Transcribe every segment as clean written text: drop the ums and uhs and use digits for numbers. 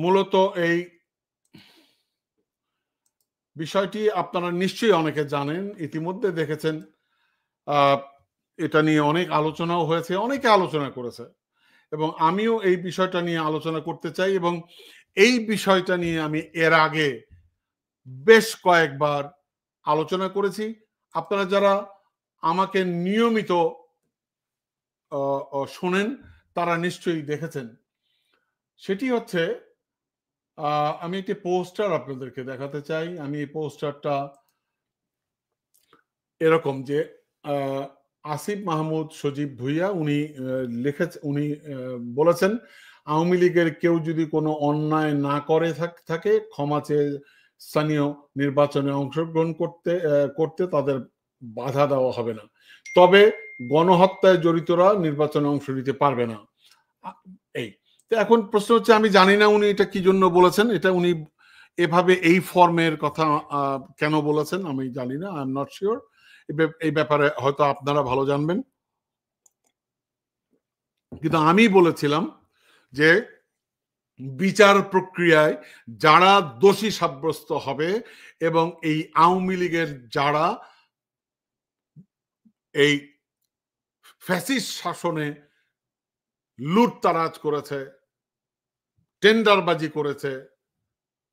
মূলত এই বিষয়টি আপনারা নিশ্চয়ই অনেকে জানেন, ইতিমধ্যে দেখেছেন। এটা নিয়ে অনেক আলোচনাও হয়েছে, অনেকে আলোচনা করেছে, এবং আমিও এই বিষয়টা নিয়ে আলোচনা করতে চাই। এবং এই বিষয়টা নিয়ে আমি এর আগে বেশ কয়েকবার আলোচনা করেছি। আপনারা যারা আমাকে নিয়মিত শোনেন তারা নিশ্চয়ই দেখেছেন। সেটি হচ্ছে, আমি একটি পোস্টার আপনাদেরকে দেখাতে চাই। আমি এই পোস্টারটা এরকম যে আসিফ মাহমুদ সজীব ভুইয়া উনি উনি বলেছেন, আওয়ামী লীগের কেউ যদি কোনো অন্যায় না করে থাকে ক্ষমা চেয়ে স্থানীয় নির্বাচনে অংশগ্রহণ করতে তাদের বাধা দেওয়া হবে না, তবে গণহত্যায় জড়িতরা নির্বাচনে অংশ নিতে পারবে না। এই তো এখন প্রশ্ন হচ্ছে, আমি জানি না উনি এটা কি জন্য বলেছেন, এটা উনি এভাবে এই ফর্মের কথা কেন বলেছেন আমি জানি না, আই এম নট শিওর। এই ব্যাপারে হয়তো আপনারা ভালো জানবেন। কিন্তু আমি বলেছিলাম যে বিচার প্রক্রিয়ায় যারা দোষী সাব্যস্ত হবে এবং এই আওয়ামী লীগের যারা এই ফ্যাসিস্ট শাসনে লুটতারাজ করেছে, টেন্ডারবাজি করেছে,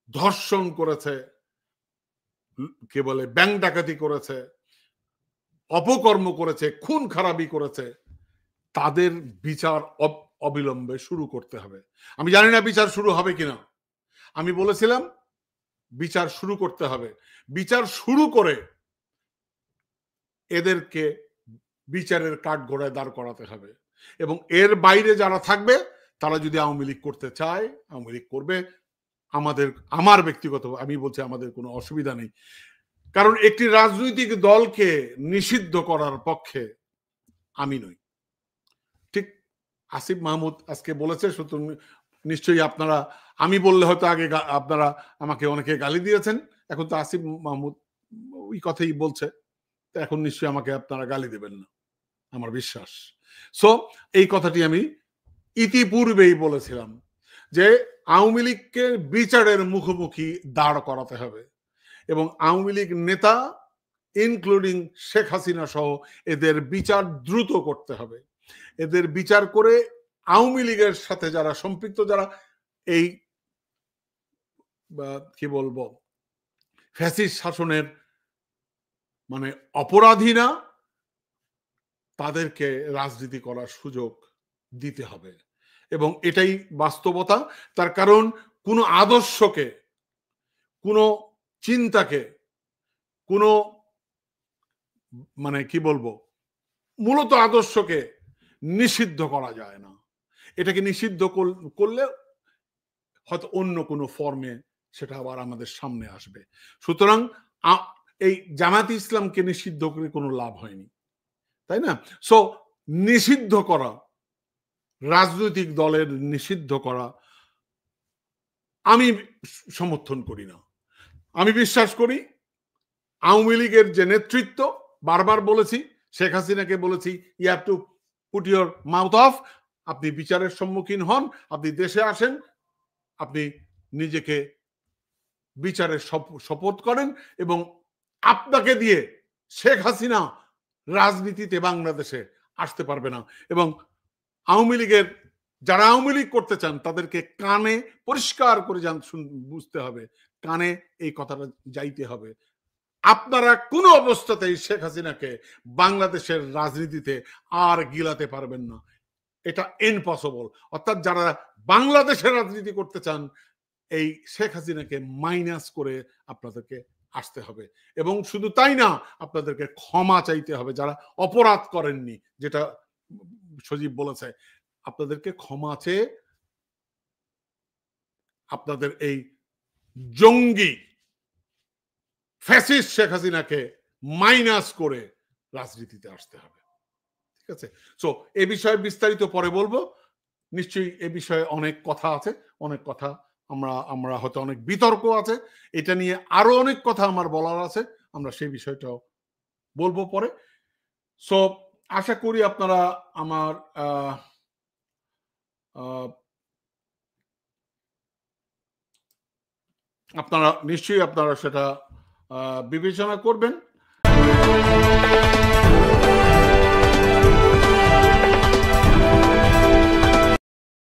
ধর্ষণ করেছে, কি বলে ব্যাংক ডাকাতি করেছে, অপকর্ম করেছে, খুন খারাপি করেছে, তাদের বিচার অবিলম্বে শুরু করতে হবে। আমি জানি না বিচার শুরু হবে কিনা। আমি বলেছিলাম বিচার শুরু করতে হবে। বিচার শুরু করে এদেরকে বিচারের কাঠগড়ায় দাঁড় করাতে হবে, এবং এর বাইরে যারা থাকবে তারা যদি আওয়ামী লীগ করতে চায় আওয়ামী লীগ করবে। আমার ব্যক্তিগত আমি বলছি, আমাদের কোনো অসুবিধা নেই, কারণ একটি রাজনৈতিক দলকে নিষিদ্ধ করার পক্ষে আমি নই। ঠিক আসিফ মাহমুদ আজকে বলেছে, সুতরাং নিশ্চয়ই আপনারা, আমি বললে হয়তো আগে আপনারা আমাকে অনেকে গালি দিয়েছেন, এখন তো আসিফ মাহমুদ ওই কথাই বলছে, তো এখন নিশ্চয়ই আমাকে আপনারা গালি দেবেন না, আমার বিশ্বাস। সো এই কথাটি আমি ইতিপূর্বেই বলেছিলাম যে আওয়ামী লীগকে বিচারের মুখোমুখি দাঁড় করাতে হবে, এবং আওয়ামী লীগ নেতা ইনক্লুডিং শেখ হাসিনা সহ এদের বিচার দ্রুত করতে হবে। এদের বিচার করে আওয়ামী লীগের সাথে যারা সম্পৃক্ত, যারা এই কি বলবো ফ্যাসিস্ট শাসনের মানে অপরাধী না, তাদেরকে রাজনীতি করার সুযোগ দিতে হবে। এবং এটাই বাস্তবতা। তার কারণ কোনো আদর্শকে, কোনো চিন্তাকে, কোনো মানে কি বলবো মূলত আদর্শকে নিষিদ্ধ করা যায় না। এটাকে নিষিদ্ধ করলে হয়তো অন্য কোনো ফর্মে সেটা আবার আমাদের সামনে আসবে। সুতরাং এই জামায়াত ইসলামকে নিষিদ্ধ করে কোনো লাভ হয়নি, তাই না? সো নিষিদ্ধ করা, রাজনৈতিক দলের নিষিদ্ধ করা আমি সমর্থন করি না। আমি বিশ্বাস করি আওয়ামী লীগের যে নেতৃত্ব, বারবার বলেছি, শেখ হাসিনাকে বলেছি, you have to put your mouth off, আপনি বিচারের সম্মুখীন হন, আপনি দেশে আসেন, আপনি নিজেকে বিচারের শপথ করেন, এবং আপনাকে দিয়ে শেখ হাসিনা রাজনীতিতে বাংলাদেশে আসতে পারবে না। এবং আওয়ামী লীগের যারা আওয়ামী লীগ করতে চান তাদেরকে কানে পরিষ্কার করে বুঝতে হবে, কানে এই কথাটা যাইতে হবে, আপনারা কোনো অবস্থাতেই শেখ হাসিনাকে বাংলাদেশের রাজনীতিতে আর গিলাতে পারবেন না। এটা ইম্পসিবল। অর্থাৎ যারা বাংলাদেশের রাজনীতি করতে চান, এই শেখ হাসিনাকে মাইনাস করে আপনাদেরকে আসতে হবে, এবং শুধু তাই না, আপনাদেরকে ক্ষমা চাইতে হবে যারা অপরাধ করেননি, যেটা সজীব বলেছে, আপনাদেরকে ক্ষমা চেয়ে আপনাদের এই জঙ্গি ফ্যাসিস্ট শেখ হাসিনাকে মাইনাস করে রাজনীতিতে আসতে হবে। ঠিক আছে? সো এ বিষয়ে বিস্তারিত পরে বলবো। নিশ্চয়ই এ বিষয়ে অনেক কথা আছে, অনেক কথা আমরা হয়তো অনেক বিতর্ক আছে, এটা নিয়ে আরো অনেক কথা আমার বলার আছে, আমরা সেই বিষয়টাও বলবো পরে। সো আশা করি আপনারা আমার আপনারা নিশ্চয়ই আপনারা সেটা বিবেচনা করবেন।